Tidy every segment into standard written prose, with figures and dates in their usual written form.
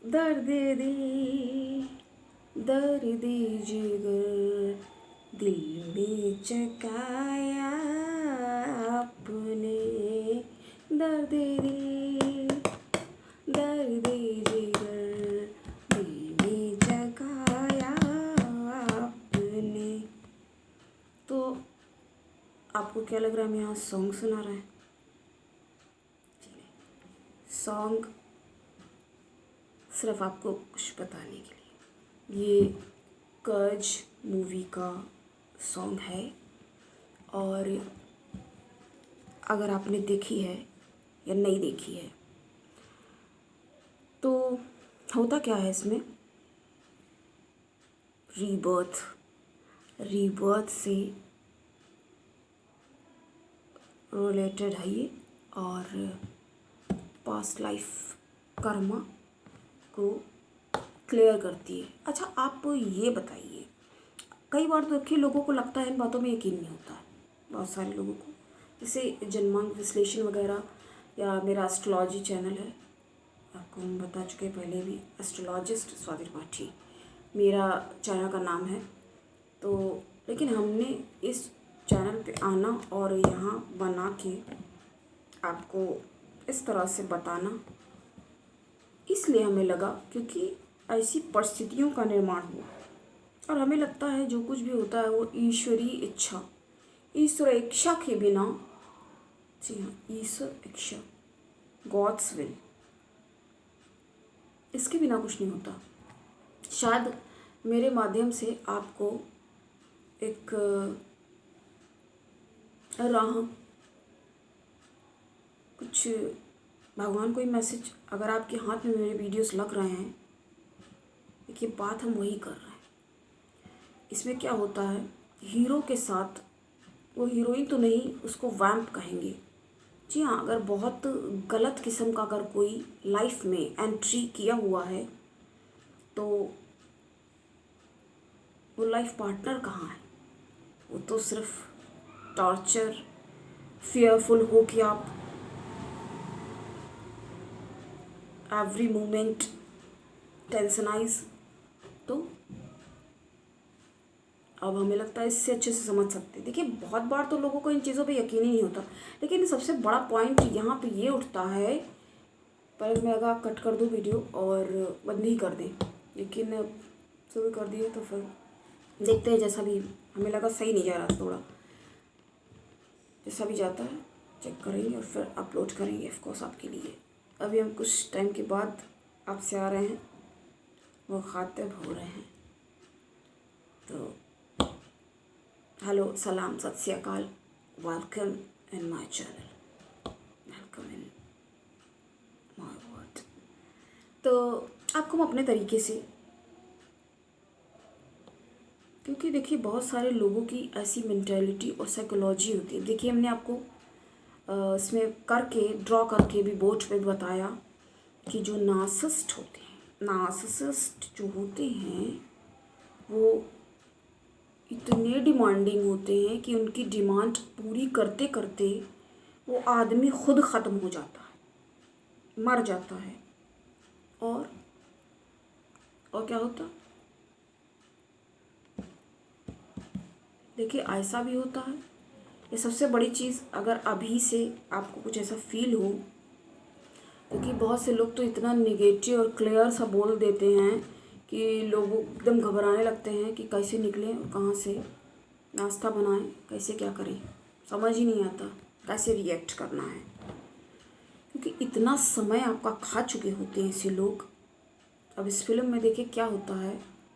दर्द दिल, दर्द जिगर, दिल में चकाया आपने। दर्द दिल, दर्द जिगर, दिल में जगाया आपने। तो आपको क्या लग रहा है, हम यहाँ सॉन्ग सुना रहे हैं? सॉन्ग सिर्फ आपको कुछ बताने के लिए। ये कर्ज मूवी का सॉन्ग है, और अगर आपने देखी है या नहीं देखी है तो होता क्या है इसमें, रीबर्थ, रीबर्थ से रिलेटेड है ये, और पास्ट लाइफ कर्मा को क्लियर करती है। अच्छा, आप ये बताइए, कई बार तो देखिए लोगों को लगता है इन बातों में यकीन नहीं होता है, बहुत सारे लोगों को, जैसे जन्मांक विश्लेषण वगैरह, या मेरा एस्ट्रोलॉजी चैनल है, आपको हम बता चुके हैं पहले भी, एस्ट्रोलॉजिस्ट स्वाति त्रिपाठी मेरा चैनल का नाम है। तो लेकिन हमने इस चैनल पे आना और यहाँ बना के आपको इस तरह से बताना इसलिए हमें लगा क्योंकि ऐसी परिस्थितियों का निर्माण हुआ, और हमें लगता है जो कुछ भी होता है वो ईश्वरीय इच्छा, ईश्वर इच्छा के बिना, जी हाँ, ईश्वर इच्छा, गॉड्स विल, इसके बिना कुछ नहीं होता। शायद मेरे माध्यम से आपको एक राह, कुछ भगवान कोई मैसेज, अगर आपके हाथ में मेरे वीडियोस लग रहे हैं, देखिए बात हम वही कर रहे हैं। इसमें क्या होता है, हीरो के साथ, वो हीरोइन तो नहीं, उसको वैम्प कहेंगे, जी हाँ, अगर बहुत गलत किस्म का अगर कोई लाइफ में एंट्री किया हुआ है तो वो लाइफ पार्टनर कहाँ है? वो तो सिर्फ टॉर्चर, फियरफुल हो कि आप एवरी मोमेंट टेंशनाइज। तो अब हमें लगता है इससे अच्छे से समझ सकते हैं। देखिए बहुत बार तो लोगों को इन चीज़ों पे यकीन ही नहीं होता, लेकिन सबसे बड़ा पॉइंट यहाँ पे ये उठता है, पर मैं अगर कट कर दूँ वीडियो और बंद ही कर दें, लेकिन शुरू कर दिए तो फिर देखते हैं, जैसा भी हमें लगा सही नहीं जा रहा, थोड़ा जैसा भी जाता है चेक करेंगे और फिर अपलोड करेंगे ऑफकोर्स आपके लिए। अभी हम कुछ टाइम के बाद आपसे आ रहे हैं, वो खातिब हो रहे हैं। तो हेलो, सलाम, सत श्री अकाल, welcome in my channel, welcome in my world. तो आपको हम अपने तरीके से, क्योंकि देखिए बहुत सारे लोगों की ऐसी मेंटालिटी और साइकोलॉजी होती है। देखिए हमने आपको इसमें करके ड्रॉ करके भी बोर्ड पे बताया कि जो नार्सिसिस्ट होते हैं, नार्सिसिस्ट जो होते हैं वो इतने डिमांडिंग होते हैं कि उनकी डिमांड पूरी करते करते वो आदमी खुद ख़त्म हो जाता है, मर जाता है। और क्या होता, देखिए ऐसा भी होता है। ये सबसे बड़ी चीज़, अगर अभी से आपको कुछ ऐसा फील हो, क्योंकि बहुत से लोग तो इतना निगेटिव और क्लियर सा बोल देते हैं कि लोग एकदम घबराने लगते हैं कि कैसे निकलें और कहाँ से नाश्ता बनाएं, कैसे क्या करें, समझ ही नहीं आता कैसे रिएक्ट करना है, क्योंकि इतना समय आपका खा चुके होते हैं ऐसे लोग। अब इस फिल्म में देखिए क्या होता है,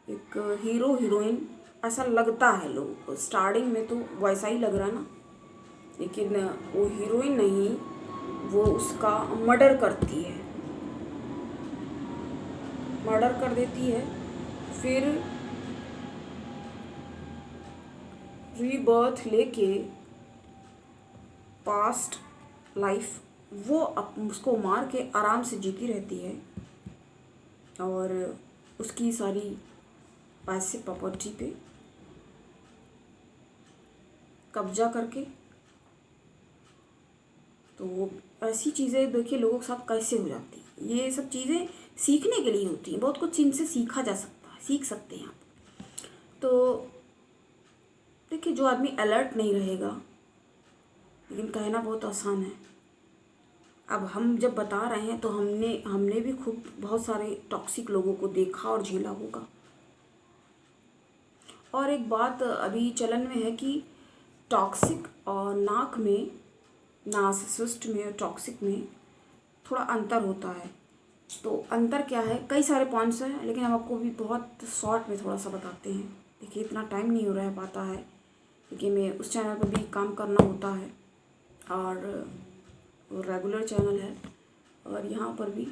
एक हीरो हीरोइन, ऐसा लगता है लोगों को स्टार्टिंग में तो वैसा ही लग रहा है ना, लेकिन वो हीरोइन नहीं, वो उसका मर्डर करती है, मर्डर कर देती है। फिर रीबर्थ लेके पास्ट लाइफ वो उसको मार के आराम से जीती रहती है, और उसकी सारी पैसे प्रॉपर्टी पे कब्जा करके। तो वो ऐसी चीज़ें देखिए लोगों के साथ कैसे हो जाती, ये सब चीज़ें सीखने के लिए होती हैं, बहुत कुछ इनसे सीखा जा सकता है, सीख सकते हैं आप। तो देखिए, जो आदमी अलर्ट नहीं रहेगा, लेकिन कहना बहुत आसान है। अब हम जब बता रहे हैं तो हमने भी खूब बहुत सारे टॉक्सिक लोगों को देखा और झेला होगा। और एक बात अभी चलन में है कि टॉक्सिक और नार्सिसिस्ट में और टॉक्सिक में थोड़ा अंतर होता है। तो अंतर क्या है, कई सारे पॉइंट्स हैं, लेकिन हम आपको भी बहुत शॉर्ट में थोड़ा सा बताते हैं। देखिए, इतना टाइम नहीं हो रह पाता है क्योंकि मैं उस चैनल पर भी काम करना होता है और वो रेगुलर चैनल है, और यहाँ पर भी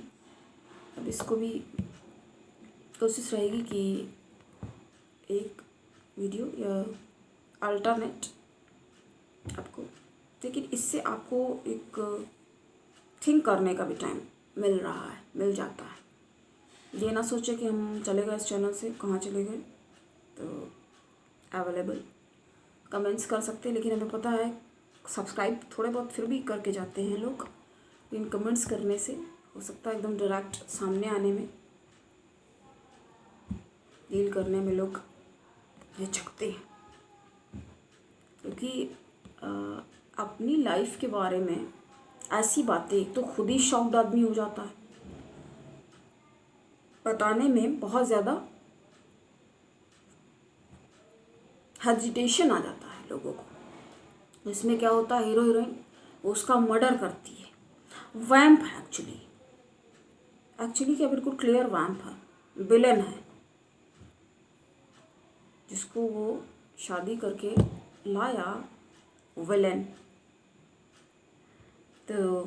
अब इसको भी कोशिश रहेगी कि एक वीडियो या अल्टरनेट आपको, लेकिन इससे आपको एक थिंक करने का भी टाइम मिल जाता है। ये ना सोचे कि हम चले गए इस चैनल से, कहाँ चले गए। तो अवेलेबल कमेंट्स कर सकते हैं, लेकिन हमें पता है सब्सक्राइब थोड़े बहुत फिर भी करके जाते हैं लोग, लेकिन कमेंट्स करने से हो सकता है एकदम डायरेक्ट सामने आने में, डील करने में लोग हिचकते हैं। क्योंकि अपनी लाइफ के बारे में ऐसी बातें तो खुद ही शॉक्ड आदमी हो जाता है, बताने में बहुत ज़्यादा हेजिटेशन आ जाता है लोगों को। इसमें क्या होता है, हीरो हीरोइन उसका मर्डर करती है, वैम्प है एक्चुअली क्या, बिल्कुल क्लियर वैम्प है, विलन है, जिसको वो शादी करके लाया, विलन। तो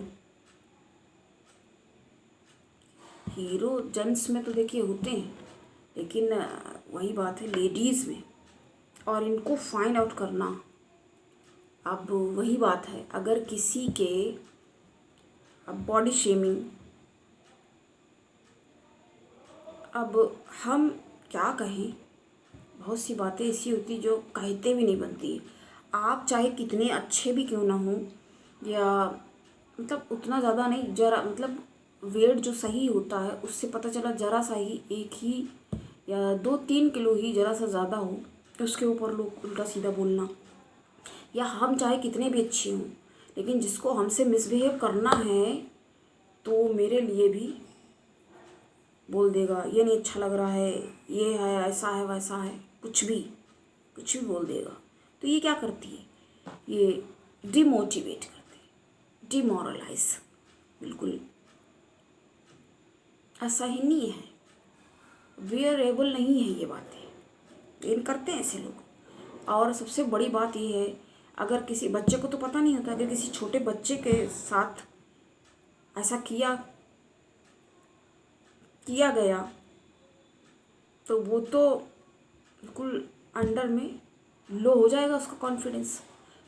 हीरो जेंट्स में तो देखिए होते हैं, लेकिन वही बात है लेडीज़ में, और इनको फाइंड आउट करना, अब वही बात है। अगर किसी के अब बॉडी शेमिंग, अब हम क्या कहें, बहुत सी बातें ऐसी होती जो कहते भी नहीं बनती। आप चाहे कितने अच्छे भी क्यों ना हो, या मतलब उतना ज़्यादा नहीं, जरा मतलब वेट जो सही होता है उससे पता चला जरा सा ही, एक ही या 2-3 किलो ही जरा सा ज़्यादा हो, तो उसके ऊपर लोग उल्टा सीधा बोलना, या हम चाहे कितने भी अच्छे हों, लेकिन जिसको हमसे मिसबिहेव करना है तो मेरे लिए भी बोल देगा, ये नहीं अच्छा लग रहा है, ये है, ऐसा है, वैसा है, कुछ भी बोल देगा। तो ये क्या करती है, ये डिमोटिवेट करती है, डिमोरलाइज, बिल्कुल असहनीय है, वेयरेबल नहीं है ये बातें, लेकिन करते हैं ऐसे लोग। और सबसे बड़ी बात ये है, अगर किसी बच्चे को तो पता नहीं होता, अगर किसी छोटे बच्चे के साथ ऐसा किया गया तो वो तो बिल्कुल अंडर में लो हो जाएगा उसका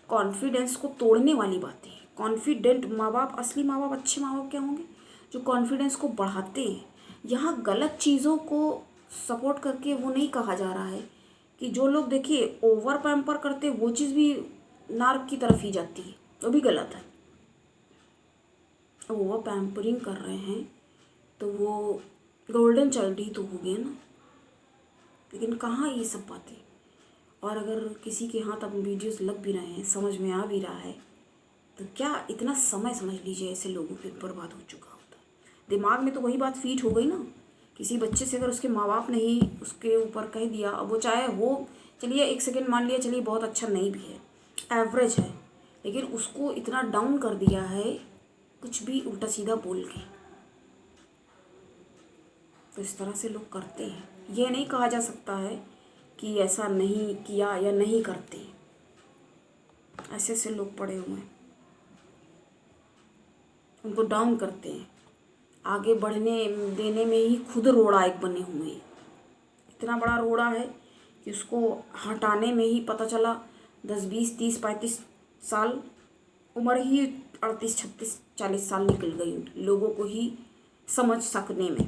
कॉन्फिडेंस को तोड़ने वाली बातें। कॉन्फिडेंट माँ बाप, असली माँ बाप, अच्छे माँ बाप क्या होंगे, जो कॉन्फिडेंस को बढ़ाते हैं। यहाँ गलत चीज़ों को सपोर्ट करके वो नहीं कहा जा रहा है कि जो लोग देखिए ओवर पैम्पर करते, वो चीज़ भी नार्क की तरफ ही जाती है, वो भी गलत है। ओवर पैम्परिंग कर रहे हैं तो वो गोल्डन चाइल्ड ही तो हो गया ना, लेकिन कहाँ ये सब बातें। और अगर किसी के हाथ अब वीडियोस लग भी रहे हैं, समझ में आ भी रहा है, तो क्या इतना समय समझ लीजिए ऐसे लोगों पे बर्बाद हो चुका होता है। दिमाग में तो वही बात फीट हो गई ना, किसी बच्चे से अगर उसके माँ बाप ने ही उसके ऊपर कह दिया, अब वो चाहे हो, चलिए 1 सेकेंड मान लिया, चलिए बहुत अच्छा नहीं भी है, एवरेज है, लेकिन उसको इतना डाउन कर दिया है कुछ भी उल्टा सीधा बोल के। तो इस तरह से लोग करते हैं। ये नहीं कहा जा सकता है कि ऐसा नहीं किया या नहीं करते, ऐसे लोग पड़े हुए हैं, उनको डाउन करते हैं, आगे बढ़ने देने में ही खुद रोड़ा एक बने हुए हैं। इतना बड़ा रोड़ा है कि उसको हटाने में ही पता चला 10, 20, 30, 35 साल उम्र ही 38, 36, 40 साल निकल गई लोगों को ही समझ सकने में।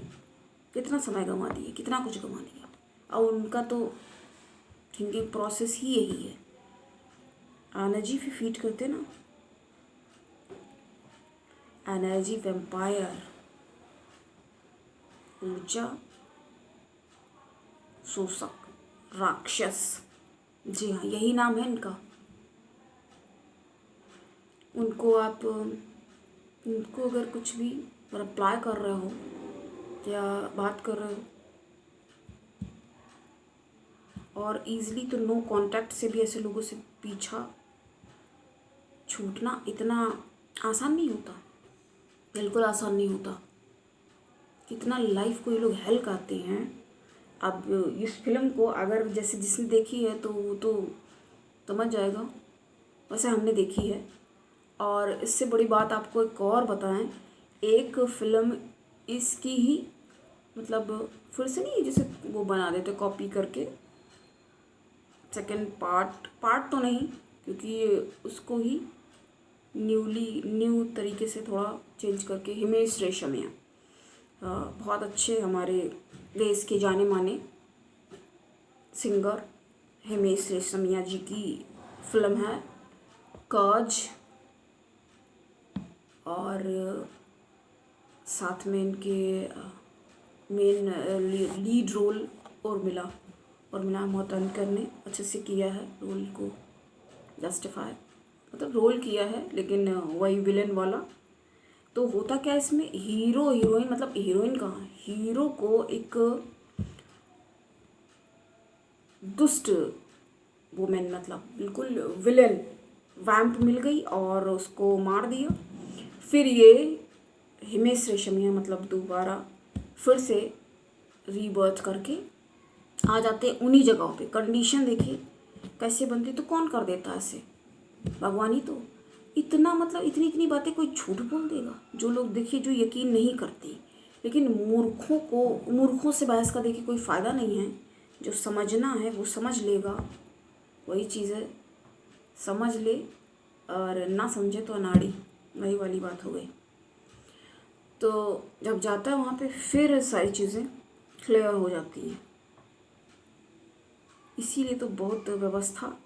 कितना समय गंवा दिए, कितना कुछ गंवा दिया, और उनका तो थिंकिंग प्रोसेस ही यही है। एनर्जी भी फीड करते ना, एनर्जी वैम्पायर, ऊर्जा शोषक राक्षस। जी हाँ, यही नाम है इनका। उनको अगर कुछ भी रिप्लाई कर रहे हो या बात कर रहे हो, और ईज़िली तो नो कांटेक्ट से भी ऐसे लोगों से पीछा छूटना इतना आसान नहीं होता, बिल्कुल आसान नहीं होता। कितना लाइफ को ये लोग हेल करते हैं। अब इस फिल्म को अगर जैसे जिसने देखी है तो वो तो समझ जाएगा, वैसे हमने देखी है। और इससे बड़ी बात आपको एक और बताएं, एक फिल्म इसकी ही मतलब फिर से नहीं, जैसे वो बना देते कॉपी करके सेकंड पार्ट तो नहीं, क्योंकि उसको ही न्यू तरीके से थोड़ा चेंज करके हिमेश रेशमिया, बहुत अच्छे हमारे देश के जाने माने सिंगर हिमेश रेशमिया जी की फिल्म है काज, और साथ में इनके main lead role Urmila Matondkar ने अच्छे से किया है रोल को जस्टिफाई, मतलब रोल किया है, लेकिन वही विलन वाला। तो होता क्या है इसमें, हीरो हीरोइन, मतलब हीरोइन कहाँ, हीरो को एक दुष्ट वुमेन, मतलब बिल्कुल विलन वैम्प मिल गई और उसको मार दिया। फिर ये हिमेश रेशमिया मतलब दोबारा फिर से रीबर्थ करके आ जाते हैं उन्हीं जगहों पे। कंडीशन देखिए कैसे बनती, तो कौन कर देता है ऐसे, भगवान ही तो। इतना मतलब इतनी इतनी बातें कोई झूठ बोल देगा, जो लोग देखिए जो यकीन नहीं करते। लेकिन मूर्खों से बहस का देखिए कोई फ़ायदा नहीं है। जो समझना है वो समझ लेगा, वही चीज़ है, समझ ले, और ना समझे तो अनाड़ी, वही वाली बात हो गई। तो जब जाता है वहाँ पे फिर सारी चीज़ें क्लियर हो जाती हैं। इसीलिए तो बहुत व्यवस्था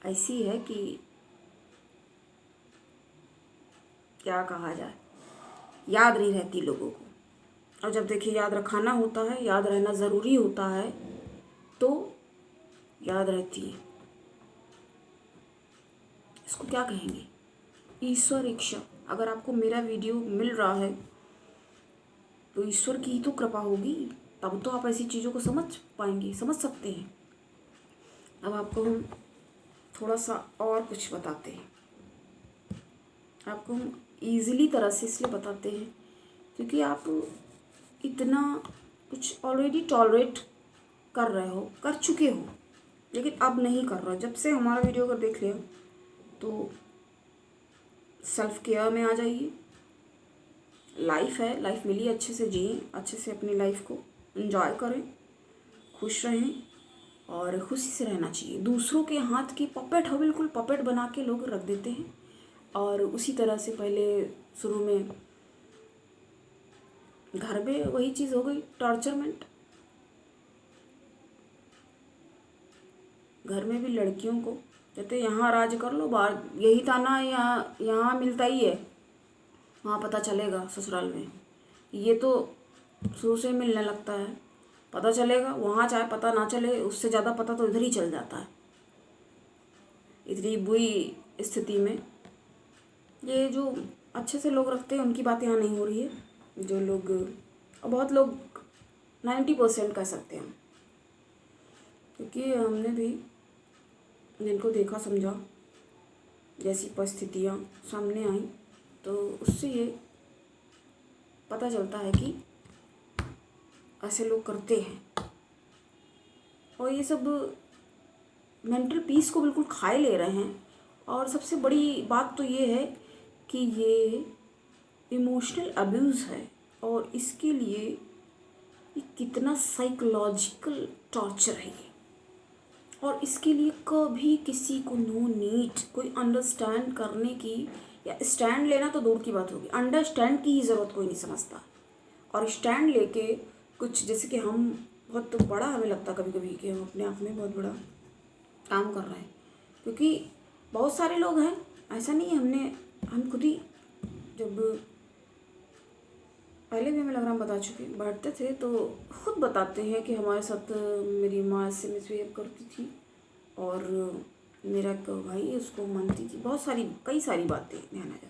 ऐसी है कि क्या कहा जाए, याद नहीं रहती लोगों को। और जब देखिए याद रखाना होता है, याद रहना ज़रूरी होता है, तो याद रहती है। इसको क्या कहेंगे, ईश्वर इच्छा। अगर आपको मेरा वीडियो मिल रहा है तो ईश्वर की ही तो कृपा होगी, तब तो आप ऐसी चीज़ों को समझ पाएंगे, समझ सकते हैं। अब आपको हम थोड़ा सा और कुछ बताते हैं। आपको हम ईज़िली तरह से इसलिए बताते हैं क्योंकि आप इतना कुछ ऑलरेडी टॉलरेट कर रहे हो, कर चुके हो, लेकिन अब नहीं कर रहे हो। जब से हमारा वीडियो अगर देख लिया तो सेल्फ केयर में आ जाइए। लाइफ है, लाइफ मिली, अच्छे से जिए, अच्छे से अपनी लाइफ को एंजॉय करें, खुश रहें, और खुशी से रहना चाहिए। दूसरों के हाथ की पपेट हो, बिल्कुल पपेट बना के लोग रख देते हैं। और उसी तरह से पहले शुरू में घर में वही चीज़ हो गई, टॉर्चरमेंट। घर में भी लड़कियों को कहते यहाँ राज कर लो, बाहर यही ताना यहाँ मिलता ही है, वहाँ पता चलेगा ससुराल में। ये तो शुरू से मिलने लगता है, पता चलेगा वहाँ, चाहे पता ना चले, उससे ज़्यादा पता तो इधर ही चल जाता है। इतनी बुरी स्थिति में ये जो अच्छे से लोग रखते हैं उनकी बात यहाँ नहीं हो रही है। जो लोग, बहुत लोग 90% कह सकते हैं हम, क्योंकि हमने भी जिनको देखा समझा, जैसी परिस्थितियाँ सामने आई, तो उससे ये पता चलता है कि ऐसे लोग करते हैं। और ये सब मेंटल पीस को बिल्कुल खाए ले रहे हैं। और सबसे बड़ी बात तो ये है कि ये इमोशनल अब्यूज़ है, और इसके लिए ये कितना साइकोलॉजिकल टॉर्चर है ये। और इसके लिए कभी किसी को नो नीड, कोई अंडरस्टैंड करने की, या स्टैंड लेना तो दूर की बात होगी, अंडरस्टैंड की ही ज़रूरत कोई नहीं समझता। और स्टैंड लेके कुछ, जैसे कि हम बहुत बड़ा हमें लगता कभी कभी कि हम अपने आप में बहुत बड़ा काम कर रहे हैं, क्योंकि बहुत सारे लोग हैं, ऐसा नहीं है। हम खुद ही जब पहले भी हमें लग रहा हम बता चुके, बैठते थे तो खुद बताते हैं कि हमारे साथ मेरी माँ ऐसे मिसबिहेव करती थी और मेरा एक भाई उसको मानती थी, बहुत सारी कई सारी बातें ध्यान आ जाती।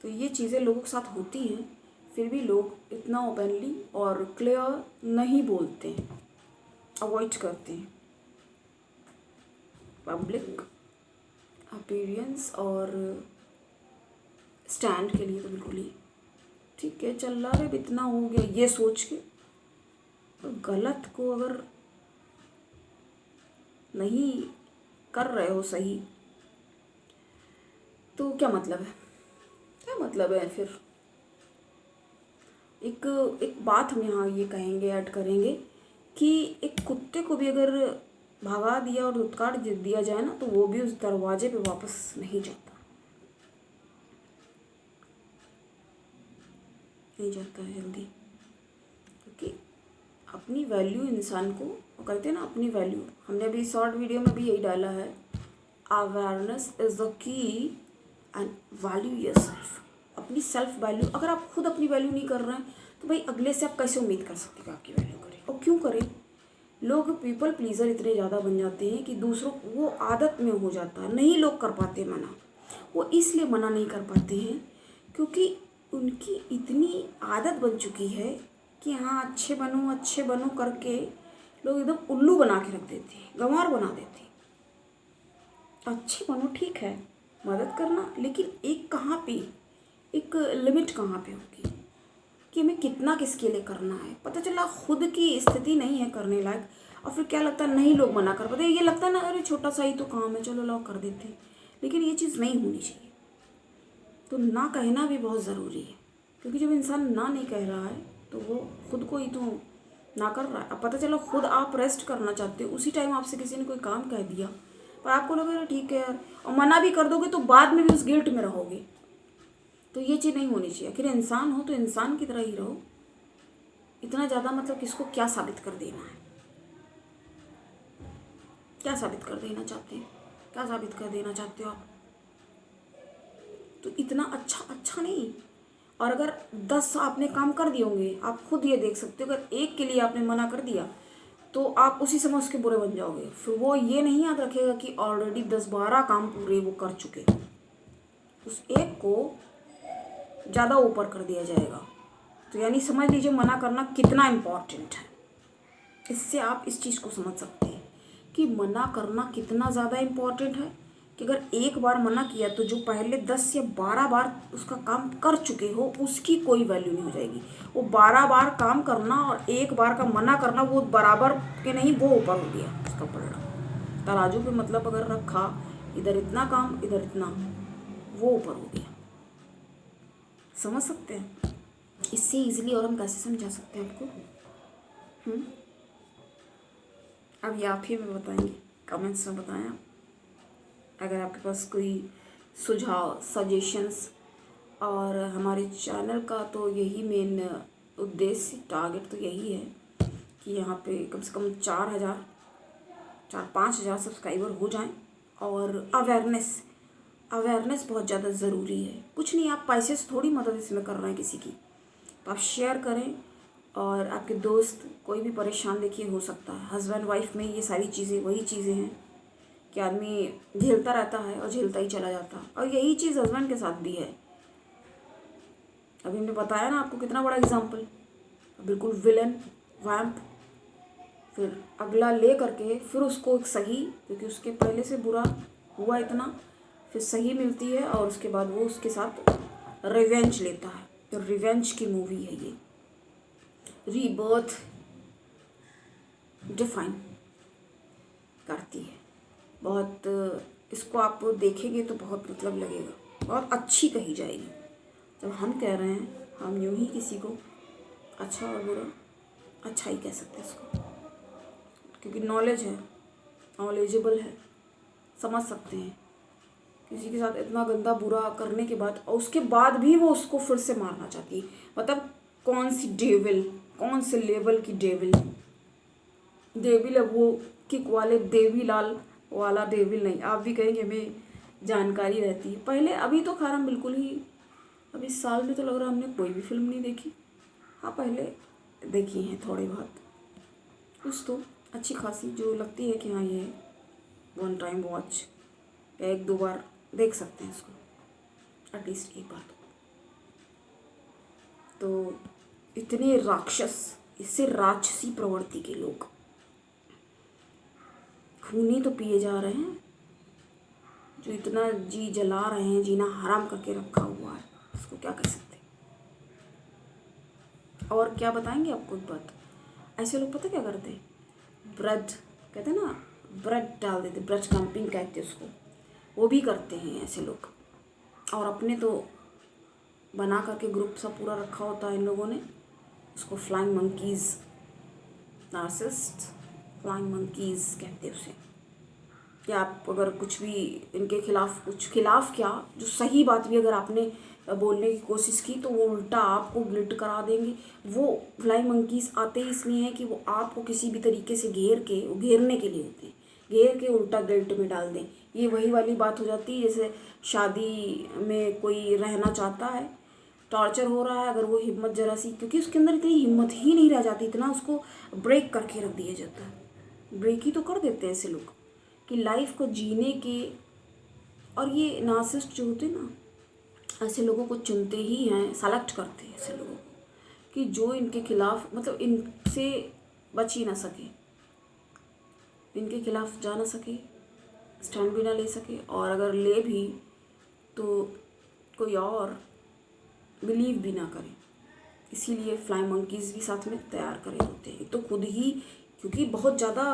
तो ये चीज़ें लोगों के साथ होती हैं, फिर भी लोग इतना ओपनली और क्लियर नहीं बोलते हैं, अवॉइड करते हैं। पब्लिक अपीयरेंस और स्टैंड के लिए तो बिल्कुल ही ठीक है, चल रहा है, इतना हो गया ये सोच के। तो गलत को अगर नहीं कर रहे हो सही तो क्या मतलब है, क्या मतलब है फिर। एक एक बात हम यहाँ ये कहेंगे, ऐड करेंगे कि एक कुत्ते को भी अगर भगा दिया और धुतकार दिया जाए ना, तो वो भी उस दरवाजे पे वापस नहीं जाता, नहीं जाता है जल्दी। क्योंकि अपनी वैल्यू इंसान को, वो कहते हैं ना अपनी वैल्यू, हमने अभी शॉर्ट वीडियो में भी यही डाला है, awareness is the key and value yourself. अपनी सेल्फ वैल्यू, अगर आप खुद अपनी वैल्यू नहीं कर रहे हैं तो भाई अगले से आप कैसे उम्मीद कर सकते हैं कि आपकी वैल्यू करें। और क्यों करें, लोग पीपल प्लीज़र इतने ज़्यादा बन जाते हैं कि दूसरों को वो आदत में हो जाता है, नहीं लोग कर पाते मना। वो इसलिए मना नहीं कर पाते हैं क्योंकि उनकी इतनी आदत बन चुकी है कि हाँ अच्छे बनो करके लोग एकदम उल्लू बना के रख देते हैं, गंवार बना देते हैं। अच्छे बनो ठीक है, मदद करना, लेकिन एक कहाँ पे, एक लिमिट कहाँ पे होगी कि हमें कितना किसके लिए करना है। पता चला खुद की स्थिति नहीं है करने लायक और फिर क्या लगता है नहीं लोग मना कर पाते, ये लगता है ना अरे छोटा सा ही तो काम है चलो लोग कर देते हैं। लेकिन ये चीज़ नहीं होनी चाहिए। तो ना कहना भी बहुत ज़रूरी है, क्योंकि जब इंसान ना नहीं कह रहा है तो वो खुद को ही तो ना कर रहा है। अब पता चला खुद आप रेस्ट करना चाहते हो, उसी टाइम आपसे किसी ने कोई काम कह दिया पर आपको लगा ठीक है यार, और मना भी कर दोगे तो बाद में भी उस गिल्ट में रहोगे। तो ये चीज़ नहीं होनी चाहिए। आखिर इंसान हो तो इंसान की तरह ही रहो। इतना ज़्यादा मतलब किसको क्या साबित कर देना है, क्या साबित कर देना चाहते हैं, क्या साबित कर देना चाहते हो आप। तो इतना अच्छा नहीं। और अगर 10 आपने काम कर दिए होंगे, आप खुद ये देख सकते हो, अगर एक के लिए आपने मना कर दिया तो आप उसी समय उसके बुरे बन जाओगे। फिर वो ये नहीं याद रखेगा कि ऑलरेडी 10-12 काम पूरे वो कर चुके, उस एक को ज़्यादा ऊपर कर दिया जाएगा। तो यानी समझ लीजिए मना करना कितना इम्पॉर्टेंट है। इससे आप इस चीज़ को समझ सकते हैं कि मना करना कितना ज़्यादा इम्पॉर्टेंट है, कि अगर एक बार मना किया तो जो पहले 10 या 12 बार उसका काम कर चुके हो उसकी कोई वैल्यू नहीं हो जाएगी। वो 12 बार काम करना और एक बार का मना करना वो बराबर के नहीं, वो ऊपर हो गया उसका पलड़ा। तराजू पे मतलब अगर रखा, इधर इतना काम इधर इतना, वो ऊपर हो गया। समझ सकते हैं इससे ईजिली, और हम कैसे समझा सकते हैं आपको। अब ये आप ही में बताएंगे, कमेंट्स में बताएं आप। अगर आपके पास कोई सुझाव, सजेशंस, और हमारे चैनल का तो यही मेन उद्देश्य, टारगेट तो यही है कि यहाँ पे कम से कम 4,000-5,000 सब्सक्राइबर हो जाएं। और अवेयरनेस बहुत ज़्यादा ज़रूरी है। कुछ नहीं, आप पैसे से थोड़ी मदद इसमें कर रहे हैं किसी की, तो आप शेयर करें। और आपके दोस्त कोई भी परेशान, देखिए हो सकता है हस्बैंड वाइफ में ये सारी चीज़ें वही चीज़ें हैं कि आदमी झेलता रहता है और झेलता ही चला जाता है। और यही चीज़ हस्बैंड के साथ भी है। अभी हमने बताया ना आपको कितना बड़ा एग्जाम्पल, बिल्कुल विलन वैम्प, फिर अगला ले करके फिर उसको एक सही, क्योंकि उसके पहले से बुरा हुआ इतना, फिर सही मिलती है और उसके बाद वो उसके साथ रिवेंज लेता है। तो रिवेंज की मूवी है ये, रीबर्थ डिफाइन करती है बहुत। इसको आप देखेंगे तो बहुत मतलब लगेगा, बहुत अच्छी कही जाएगी। जब हम कह रहे हैं, हम यूँ ही किसी को अच्छा और बुरा अच्छा ही कह सकते हैं इसको, क्योंकि नॉलेज है, नॉलेजेबल है, समझ सकते हैं। किसी के साथ इतना गंदा बुरा करने के बाद और उसके बाद भी वो उसको फिर से मारना चाहती है, मतलब कौन सी डेविल, कौन से लेवल की डेविल है वो। किक वाले देवीलाल वाला डेविल नहीं, आप भी कहेंगे हमें जानकारी रहती है पहले। अभी तो खैर हम बिल्कुल ही अब इस साल में तो लग रहा है हमने कोई भी फिल्म नहीं देखी। हाँ पहले देखी हैं थोड़ी बहुत, कुछ तो अच्छी खासी जो लगती है कि हाँ ये वन टाइम वॉच, एक दो बार देख सकते हैं इसको, एटलीस्ट एक बार तो इतने राक्षस, इससे राक्षसी प्रवृत्ति के लोग खूनी तो पिए जा रहे हैं, जो इतना जी जला रहे हैं, जीना हराम करके रखा हुआ है, उसको क्या कह सकते। और क्या बताएंगे आपको एक बात, ऐसे लोग पता क्या करते हैं, ब्रेड कहते हैं ना, ब्रेड डाल देते, ब्रेड क्रम्पिंग कहते हैं उसको, वो भी करते हैं ऐसे लोग। और अपने तो बना करके ग्रुप सा पूरा रखा होता है इन लोगों ने, उसको flying monkeys, narcissist flying monkeys कहते हैं उसे। या आप अगर कुछ भी इनके खिलाफ, कुछ खिलाफ क्या, जो सही बात भी अगर आपने बोलने की कोशिश की तो वो उल्टा आपको गिल्ट करा देंगे। वो फ्लाइंग मंकीज़ आते ही इसलिए हैं कि वो आपको किसी भी तरीके से घेर के, वो घेरने के लिए होते हैं, घेर के उल्टा गिल्ट में डाल दें। ये वही वाली बात हो जाती है जैसे शादी में कोई रहना चाहता है, टॉर्चर हो रहा है, अगर वो हिम्मत जरा सी, क्योंकि उसके अंदर इतनी हिम्मत ही नहीं रह जाती, इतना उसको ब्रेक करके रख दिया जाता है। ब्रेक ही तो कर देते हैं ऐसे लोग कि लाइफ को जीने के। और ये नार्सिसिस्ट जो होते हैं ना, ऐसे लोगों को चुनते ही हैं, सेलेक्ट करते हैं ऐसे लोगों को कि जो इनके खिलाफ, मतलब इनसे बच ही ना सके, इनके खिलाफ जा ना सके, स्टैंड भी ना ले सके, और अगर ले भी तो कोई और बिलीव भी ना करे। इसीलिए फ्लाइंग मंकीज़ भी साथ में तैयार करे होते हैं। तो खुद ही, क्योंकि बहुत ज़्यादा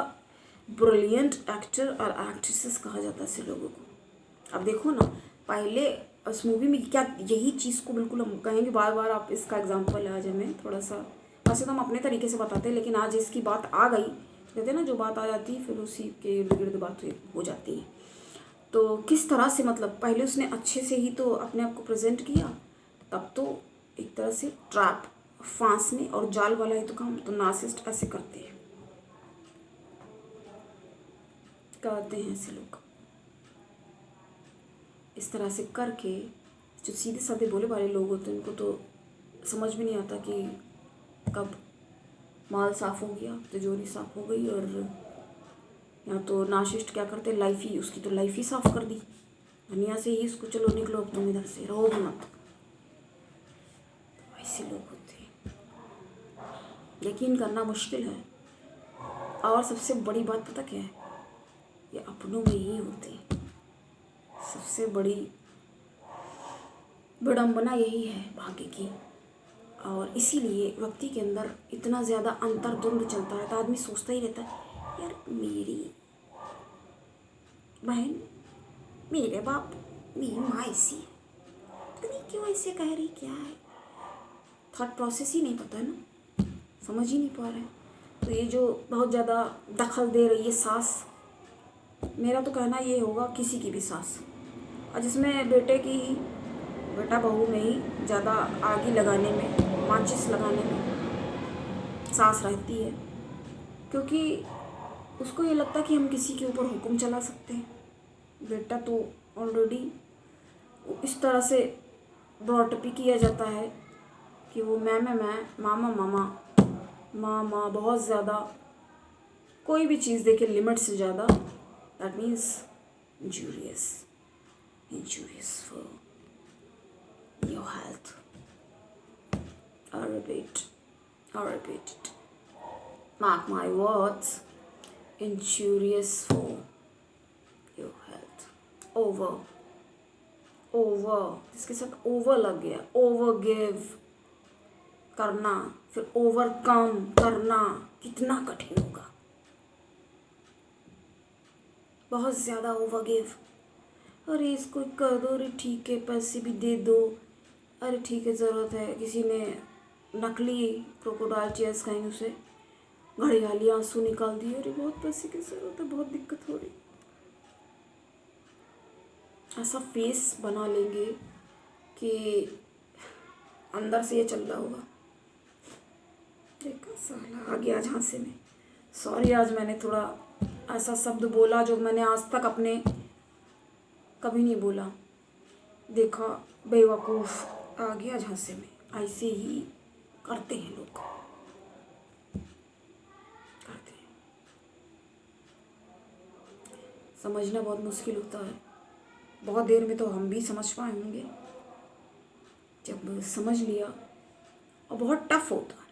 ब्रिलियंट एक्टर और एक्ट्रेसेस कहा जाता है ऐसे लोगों को। अब देखो ना, पहले उस मूवी में क्या, यही चीज़ को बिल्कुल हम कहेंगे बार बार, आप इसका एग्जांपल आज हमें थोड़ा सा, वैसे तो हम अपने तरीके से बताते हैं, लेकिन आज इसकी बात आ गई, कहते हैं ना जो बात आ जाती है फिर उसी के इर्द गिर्द बात हो जाती है। तो किस तरह से, मतलब पहले उसने अच्छे से ही तो अपने आप को प्रेजेंट किया, तब तो एक तरह से ट्रैप, फांसने और जाल वाला ही तो काम तो नार्सिसिस्ट ऐसे करते हैं, करते हैं ऐसे लोग। इस तरह से करके जो सीधे साधे भोले भाले लोग होते हैं, उनको तो समझ भी नहीं आता कि कब माल साफ़ हो गया, तिजोरी साफ़ हो गई। और यहाँ तो नार्सिसिस्ट क्या करते, लाइफ ही, उसकी तो लाइफ ही साफ़ कर दी दुनिया से ही, इसको चलो निकलो अब तुम इधर से, रहो भी मत। ऐसे लोग होते हैं, यकीन करना मुश्किल है। और सबसे बड़ी बात पता क्या है, ये अपनों में ही होते हैं। सबसे बड़ी विडंबना यही है भाग्य की। और इसीलिए व्यक्ति के अंदर इतना ज़्यादा अंतर्द्वंद चलता रहता है, आदमी सोचता ही रहता है यार मेरी बहन, मेरे बाप, मेरी माँ ऐसी है, पता नहीं क्यों ऐसे कह रही, क्या है, थॉट प्रोसेस ही नहीं पता है ना, समझ ही नहीं पा रहे हैं। तो ये जो बहुत ज़्यादा दखल दे रही है सास, मेरा तो कहना ये होगा किसी की भी सास, और जिसमें बेटे की ही, बेटा बहू में ही ज़्यादा आगी लगाने में, माचिस लगाने में सास रहती है, क्योंकि उसको ये लगता है कि हम किसी के ऊपर हुक्म चला सकते हैं। बेटा तो ऑलरेडी इस तरह से ब्रॉटअप किया जाता है कि वो मैं, मामा मामा, माँ माँ, बहुत ज़्यादा कोई भी चीज़ देखे लिमिट से ज़्यादा, that means injurious for your health. I repeat it. Mark my words, injurious for your health. Over, इसके साथ ओवर लग गया, ओवर गिव करना, फिर ओवरकम करना कितना कठिन होगा, बहुत ज़्यादा ओवर गिव। अरे इसको कर दो, अरे ठीक है पैसे भी दे दो, अरे ठीक है ज़रूरत है, किसी ने नकली क्रोकोडाइल चेयर्स खाएंगे उसे घड़ियाली आंसू निकाल दिए, अरे बहुत पैसे की ज़रूरत है, बहुत दिक्कत हो रही, ऐसा फेस बना लेंगे कि अंदर से ये चल रहा होगा, देखा साला आ गया झांसे में। सॉरी, आज मैंने थोड़ा ऐसा शब्द बोला जो मैंने आज तक अपने कभी नहीं बोला। देखा बेवकूफ़, आ गया झांसे में। ऐसे ही करते हैं लोग, करते हैं। समझना बहुत मुश्किल होता है, बहुत देर में तो हम भी समझ पाए होंगे। जब समझ लिया, और बहुत टफ होता है,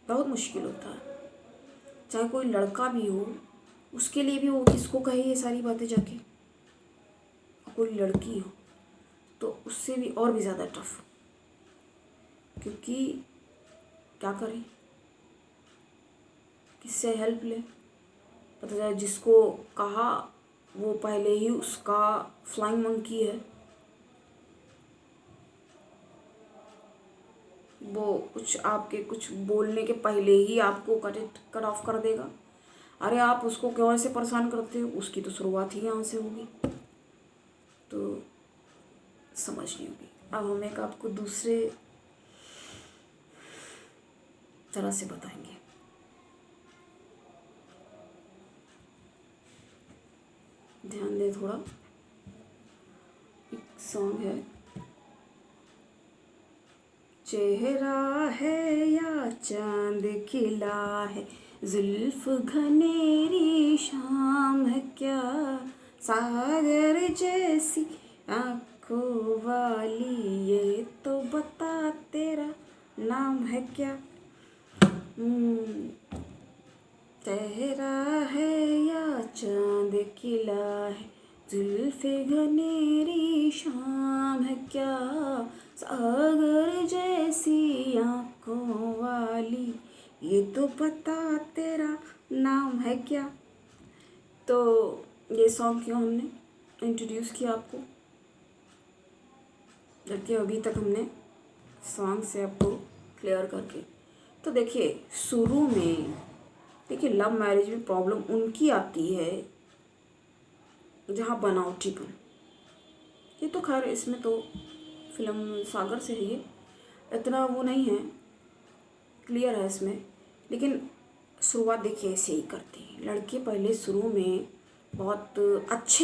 बहुत मुश्किल होता है। चाहे कोई लड़का भी हो, उसके लिए भी वो किसको कहे ये सारी बातें जाके, और कोई लड़की हो तो उससे भी और भी ज़्यादा टफ। क्योंकि क्या करें, किससे हेल्प ले, पता चला जिसको कहा वो पहले ही उसका फ्लाइंग मंकी है, वो कुछ आपके कुछ बोलने के पहले ही आपको कट ऑफ कर देगा। अरे आप उसको क्यों ऐसे परेशान करते हो, उसकी तो शुरुआत ही यहाँ से होगी। तो समझ नहीं होगी। अब हम एक आपको दूसरे तरह से बताएंगे। ध्यान दें थोड़ा। एक सॉन्ग है, चेहरा है या चांद खिला है, जुल्फ घनेरी शाम है क्या, सागर जैसी आंखों वाली, ये तो बता तेरा नाम है क्या। चेहरा है या चांद खिला है, जुल्फ़े घनेरी शाम है क्या, सागर जैसी आँखों वाली, ये तो बता तेरा नाम है क्या। तो ये सॉन्ग क्यों हमने इंट्रोड्यूस किया आपको, जबकि अभी तक हमने सॉन्ग से आपको क्लियर करके। तो देखिए शुरू में, देखिए लव मैरिज में प्रॉब्लम उनकी आती है जहाँ बनावटीपन, ये तो खैर इसमें तो फिल्म सागर से है, ये इतना वो नहीं है, क्लियर है इसमें। लेकिन शुरुआत देखिए ऐसे ही करते हैं लड़के, पहले शुरू में बहुत अच्छे